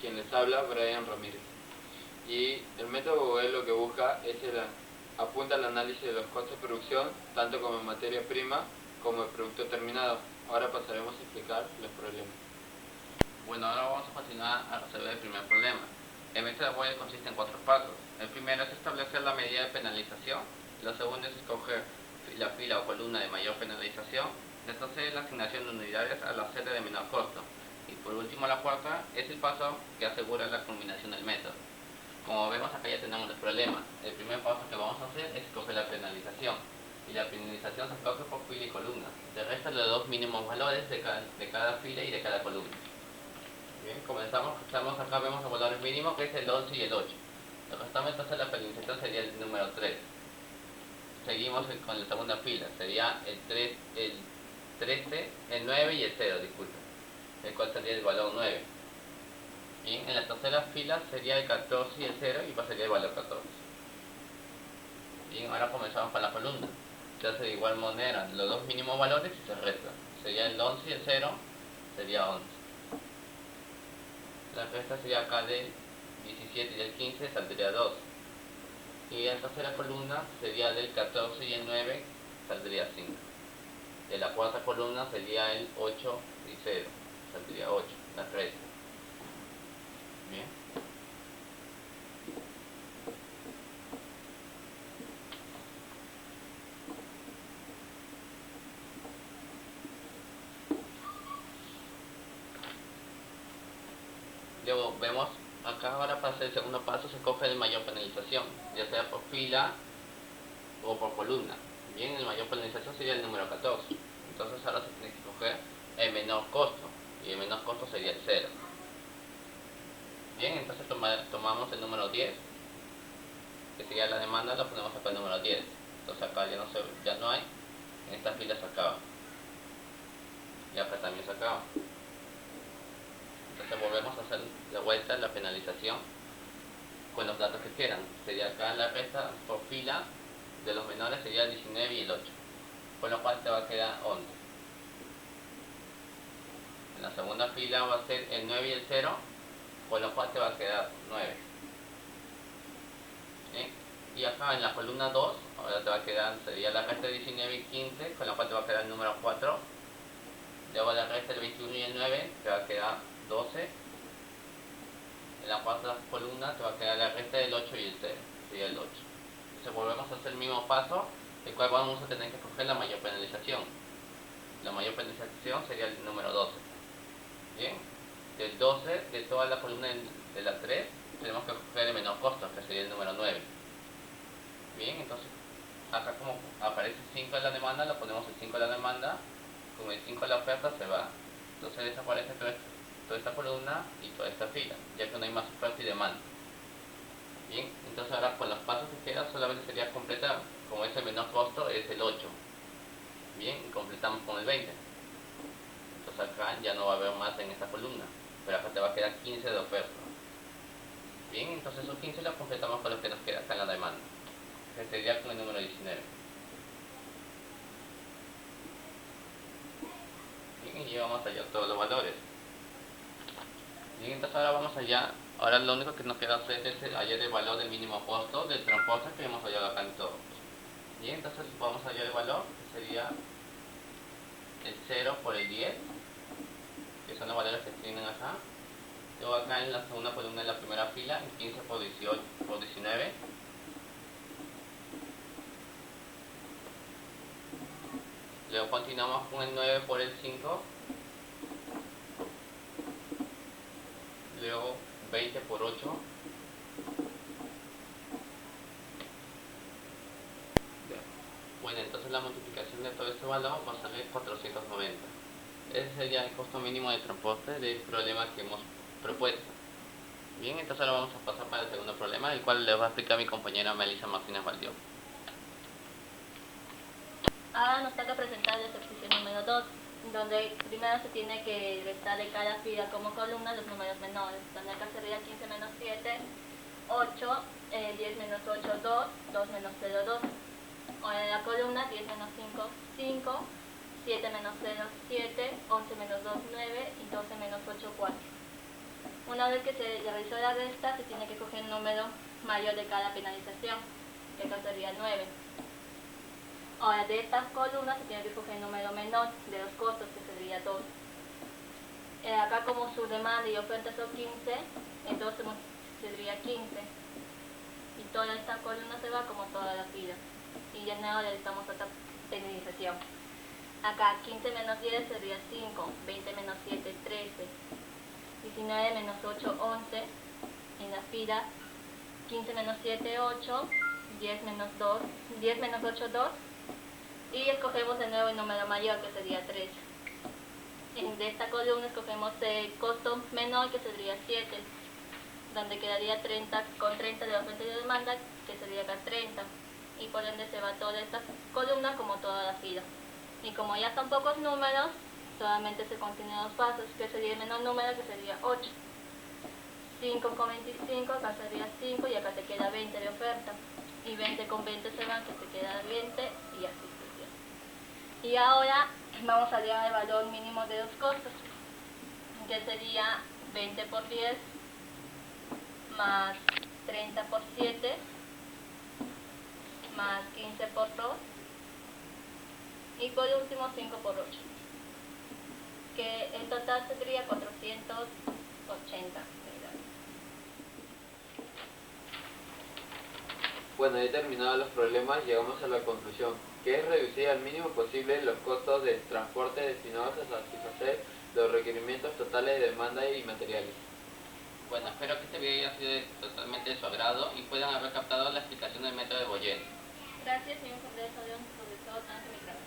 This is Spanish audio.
Quien les habla, Brian Ramírez. Y el método Google lo que busca es apunta al análisis de los costos de producción, tanto como en materia prima como en producto terminado. Ahora pasaremos a explicar los problemas. Bueno, ahora vamos a continuar a resolver el primer problema. El método Google consiste en 4 pasos. El primero es establecer la medida de penalización. Lo segundo es escoger la fila o columna de mayor penalización. La tercera es la asignación de unidades a la celda de menor costo. Y por último, la cuarta es el paso que asegura la culminación del método. Como vemos, acá ya tenemos el problema. El primer paso que vamos a hacer es escoger la penalización. Y la penalización se escoge por fila y columna. Se restan los dos mínimos valores de cada fila y de cada columna. Bien, comenzamos acá, vemos el valor mínimo que es el 11 y el 8. Lo que estamos entonces la penalización sería el número 3. Seguimos con la segunda fila, sería el 13, el 9 y el 0, disculpen, el cual sería el valor 9. Bien, en la tercera fila sería el 14 y el 0 y pasaría el valor 14. Bien, ahora comenzamos con la columna. Se hace de igual manera los dos mínimos valores y se restan. Sería el 11 y el 0, sería 11. La resta sería acá del 17 y del 15, saldría 2. Y en la tercera columna sería del 14 y el 9, saldría 5. De la cuarta columna sería el 8 y 0, saldría 8, la resta. Bien. Luego vemos acá, ahora para hacer el segundo paso se coge el mayor penalización, ya sea por fila o por columna. Bien, el mayor penalización sería el número 14. Entonces ahora se tiene que coger el menor costo, y el menor costo sería el 0. Bien, entonces tomamos el número 10, que sería la demanda, lo ponemos acá el número 10. Entonces acá ya no hay, en esta fila se acaba. Y acá también se acaba. Entonces volvemos a hacer de vuelta la penalización con los datos que quieran. Sería acá la resta por fila de los menores sería el 19 y el 8, con lo cual te va a quedar 11. En la segunda fila va a ser el 9 y el 0, con lo cual te va a quedar 9. ¿Sí? Y acá en la columna 2, ahora te va a quedar, sería la resta de 19 y 15, con lo cual te va a quedar el número 4. Luego la resta del 21 y el 9, te va a quedar 12. En la cuarta columna te va a quedar la resta del 8 y el 0, sería el 8. Entonces volvemos a hacer el mismo paso, el cual vamos a tener que coger la mayor penalización. La mayor penalización sería el número 12. Bien, del 12, de toda la columna de la 3, tenemos que coger el menor costo, que sería el número 9. Bien, entonces acá como aparece 5 en la demanda, lo ponemos el 5 en la demanda, con el 5 en la oferta se va. Entonces desaparece toda esta columna y toda esta fila, ya que no hay más oferta y demanda. Bien, entonces ahora con los pasos que quedan solamente sería completar. Como es el menor costo, es el 8. Bien, y completamos con el 20. Entonces acá ya no va a haber más en esta columna, pero acá te va a quedar 15 de oferta. Bien, entonces esos 15 los completamos con lo que nos queda acá en la demanda, que sería con el número 19. Bien, y llevamos allá todos los valores. Bien, entonces ahora vamos allá. Ahora lo único que nos queda hacer es hallar el valor del mínimo costo del transporte que hemos hallado acá en todo. Bien, entonces vamos a hallar el valor, que sería el 0 por el 10, que son los valores que tienen acá. Luego acá en la segunda columna de la primera fila, el 15 por 18 por 19. Luego continuamos con el 9 por el 5. Luego 20 por 8. Bueno, entonces la multiplicación de todo este valor va a salir 490. Ese sería el costo mínimo de transporte del problema que hemos propuesto. Bien, entonces ahora vamos a pasar para el segundo problema, el cual le va a explicar mi compañera Melissa Martínez Valdió. Ahora nos toca presentar el ejercicio número 2, donde primero se tiene que restar de cada fila como columna los números menores, donde acá sería 15 menos 7, 8, 10 menos 8, 2, 2 menos 0, 2. Ahora en la columna 10 menos 5, 5, 7 menos 0, 7, 11 menos 2, 9 y 12 menos 8, 4. Una vez que se realizó la resta, se tiene que coger el número mayor de cada penalización, que acá sería 9. Ahora, de estas columnas se tiene que coger el número menor de los costos, que sería 2. Acá, como su demanda y oferta son 15, entonces sería 15. Y toda esta columna se va como toda la fila. Y ya no realizamos otra penalización. Acá 15 menos 10 sería 5, 20 menos 7, 13, 19 menos 8, 11. En la fila 15 menos 7, 8, 10 menos 2, 10 menos 8, 2. Y escogemos de nuevo el número mayor, que sería 13. De esta columna escogemos el costo menor, que sería 7, donde quedaría 30 con 30 de oferta y de demanda, que sería acá 30. Y por ende se va toda esta columna como toda la fila. Y como ya son pocos números, solamente se continúan los pasos, que sería el menor número, que sería 8. 5 con 25, acá sería 5 y acá te queda 20 de oferta. Y 20 con 20 se van, que te queda 20 y así sucesivamente. Y ahora vamos a hallar el valor mínimo de los costos, que sería 20 por 10 más 30 por 7 más 15 por 2 y por último 5 por 8, que en total sería 480. Bueno, ya terminados los problemas, llegamos a la conclusión, que es reducir al mínimo posible los costos de transporte destinados a satisfacer los requerimientos totales de demanda y materiales. Bueno, espero que este video haya sido totalmente de su agrado y puedan haber captado la explicación del método de Boyen. Gracias y un cordial saludo sobre todo tanto mi trabajo.